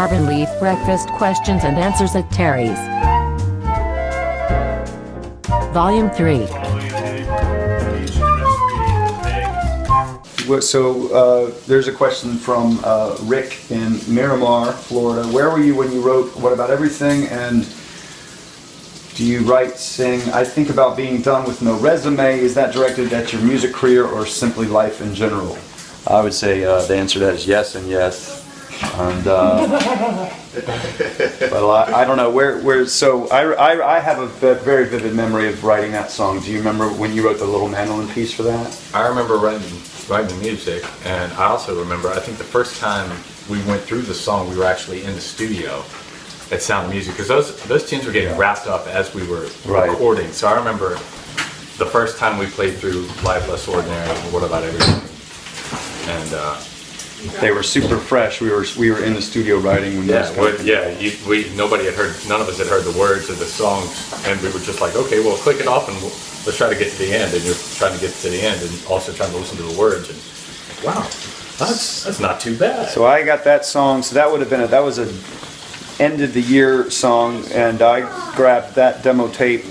Carbon Leaf Breakfast Questions and Answers at Terry's. Volume 3. So there's a question from Rick in Miramar, Florida. Where were you when you wrote What About Everything? And do you write, sing, I think about being done with no resume? Is that directed at your music career or simply life in general? I would say the answer to that is yes and yes. And but I don't know where. So I have a very vivid memory of writing that song. Do you remember when you wrote the little mandolin piece for that? I remember writing the music, and I also remember, I think the first time we went through the song, we were actually in the studio at Sound of Music, because those tunes were getting wrapped up as we were recording. So I remember the first time we played through Life Less Ordinary, What About Everything, and they were super fresh. We were in the studio writing when nobody had heard, none of us had heard the words of the songs, and we were just like, okay, well, click it off and let's try to get to the end. And you're trying to get to the end and also trying to listen to the words, and wow, that's not too bad. So I got that song. So that would have been that was a end of the year song, and I grabbed that demo tape,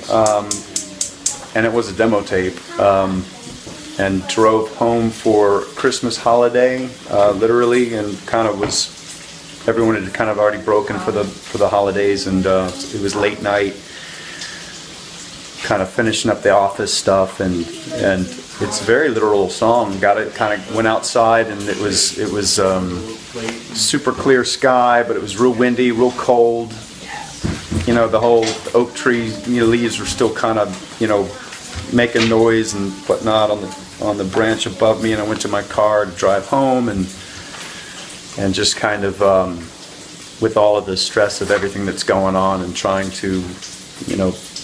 and it was a demo tape. And drove home for Christmas holiday, literally, and kind of everyone had kind of already broken for the holidays, and it was late night, kind of finishing up the office stuff, and it's a very literal song. Got it, kind of went outside, and it was super clear sky, but it was real windy, real cold. You know, the whole oak tree leaves were still kind of making noise and whatnot on the branch above me, and I went to my car to drive home, and just kind of with all of the stress of everything that's going on and trying to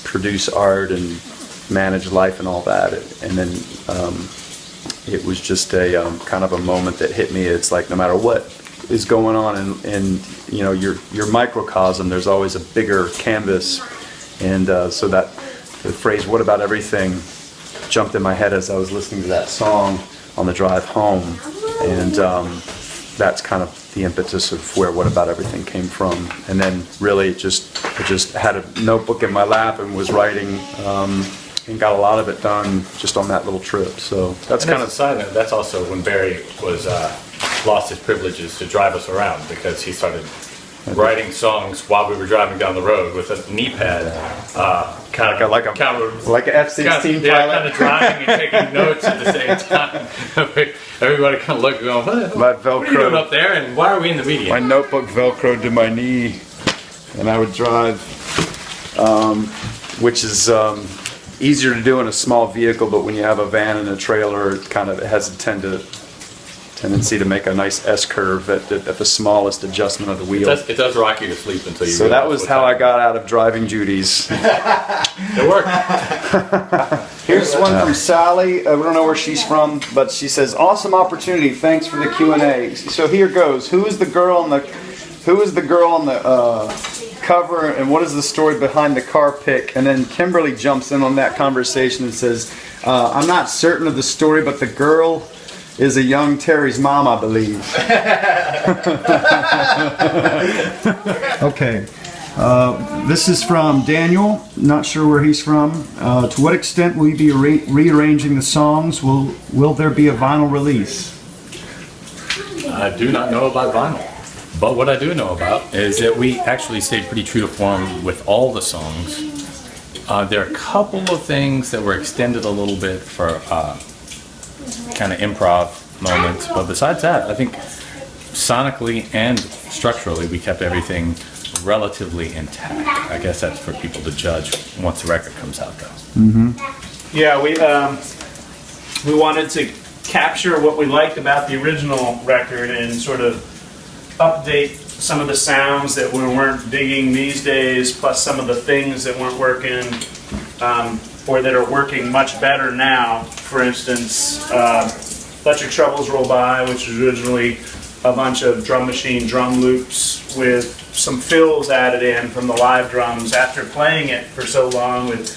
produce art and manage life and all that, and then it was just a kind of a moment that hit me. It's like no matter what is going on in your microcosm, there's always a bigger canvas, and so that the phrase "What About Everything" jumped in my head as I was listening to that song on the drive home, and that's kind of the impetus of where What About Everything came from. And then really I just had a notebook in my lap and was writing, and got a lot of it done just on that little trip. So that's kind of a side note. That's also when Barry was lost his privileges to drive us around, because he started writing songs while we were driving down the road with a knee pad, like an F-16 pilot, kind of driving and taking notes at the same time. Everybody kind of looked, going, what are you doing up there, and why are we in the media? My notebook velcroed to my knee, and I would drive, which is easier to do in a small vehicle, but when you have a van and a trailer, it has a tendency to make a nice S-curve at the smallest adjustment of the wheel. It does rock you to sleep until you. So that was how I got out of driving Judy's. It worked. Here's one from Sally. We don't know where she's from, but she says, "Awesome opportunity. Thanks for the Q&A." So here goes. Who is the girl on the cover, and what is the story behind the car pic? And then Kimberly jumps in on that conversation and says, "I'm not certain of the story, but the girl is a young Terry's mom, I believe." Okay. This is from Daniel. Not sure where he's from. To what extent will you be rearranging the songs? Will there be a vinyl release? I do not know about vinyl, but what I do know about is that we actually stayed pretty true to form with all the songs. There are a couple of things that were extended a little bit for kind of improv moments, but besides that, I think sonically and structurally we kept everything relatively intact. I guess that's for people to judge once the record comes out, though. Mm-hmm. Yeah, we wanted to capture what we liked about the original record and sort of update some of the sounds that we weren't digging these days, plus some of the things that weren't working, or that are working much better now. For instance, Let Your Troubles Roll By, which was originally a bunch of drum machine drum loops with some fills added in from the live drums. After playing it for so long with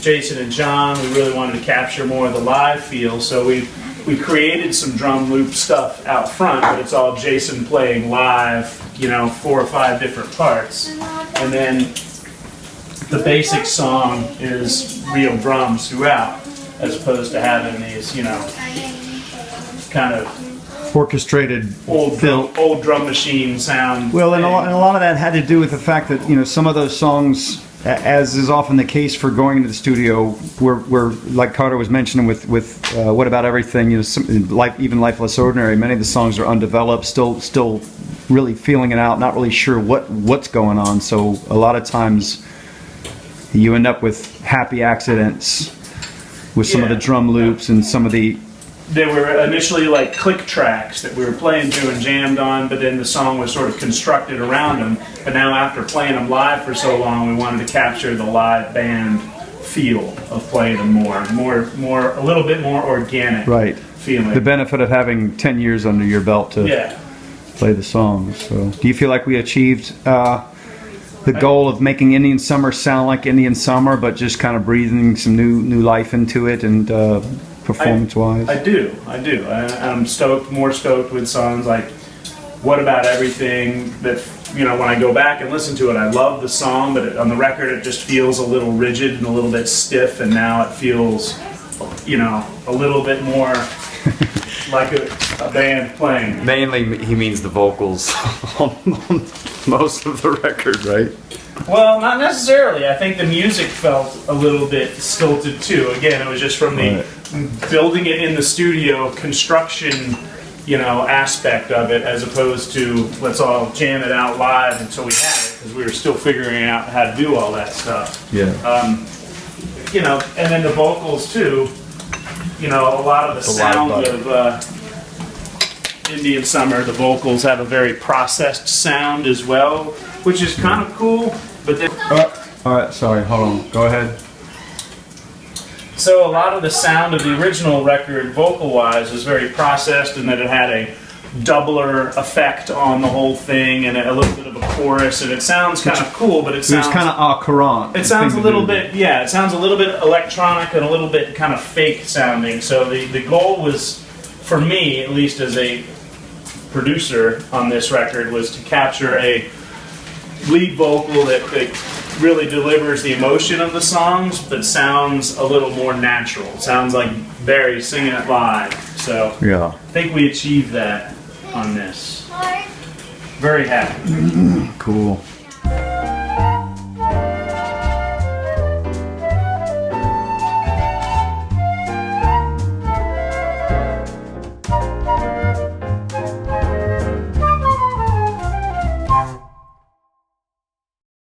Jason and John, we really wanted to capture more of the live feel, so we we created some drum loop stuff out front, but it's all Jason playing live, 4 or 5 different parts. And then the basic song is real drums throughout, as opposed to having these, kind of Orchestrated, old drum machine sound. Well, and a thing. lot of that had to do with the fact that some of those songs, as is often the case for going into the studio, were like Carter was mentioning with What About Everything, even Life Less Ordinary. Many of the songs are undeveloped, still really feeling it out, not really sure what's going on. So a lot of times you end up with happy accidents with some of the drum loops and some of the. They were initially like click tracks that we were playing to and jammed on, but then the song was sort of constructed around them. But now after playing them live for so long, we wanted to capture the live band feel of playing them more, a little bit more organic feeling. The benefit of having 10 years under your belt to play the songs. So, do you feel like we achieved the goal of making Indian Summer sound like Indian Summer, but just kind of breathing some new life into it and performance-wise? I do. I'm more stoked with songs like What About Everything that, when I go back and listen to it, I love the song, but on the record it just feels a little rigid and a little bit stiff, and now it feels, a little bit more like a band playing. Mainly, he means the vocals on most of the record, right? Well, not necessarily. I think the music felt a little bit stilted too. Again, it was just from the building it in the studio construction, aspect of it, as opposed to let's all jam it out live until we had it, because we were still figuring out how to do all that stuff. Yeah. And then the vocals too. A lot of the sound of Indian Summer, the vocals have a very processed sound as well, which is kind of cool. But then, all right, sorry, hold on. Go ahead. so a lot of the sound of the original record, vocal-wise, was very processed, and that it had a doubler effect on the whole thing, and a little bit of a chorus, and it sounds kind of cool, but it sounds kind of au courant. It sounds a little bit, it sounds a little bit electronic and a little bit kind of fake sounding. So the goal was, for me, at least as a producer on this record, was to capture a lead vocal that really delivers the emotion of the songs, but sounds a little more natural. It sounds like Barry singing it live. So I think we achieved that on this. Very happy. Cool.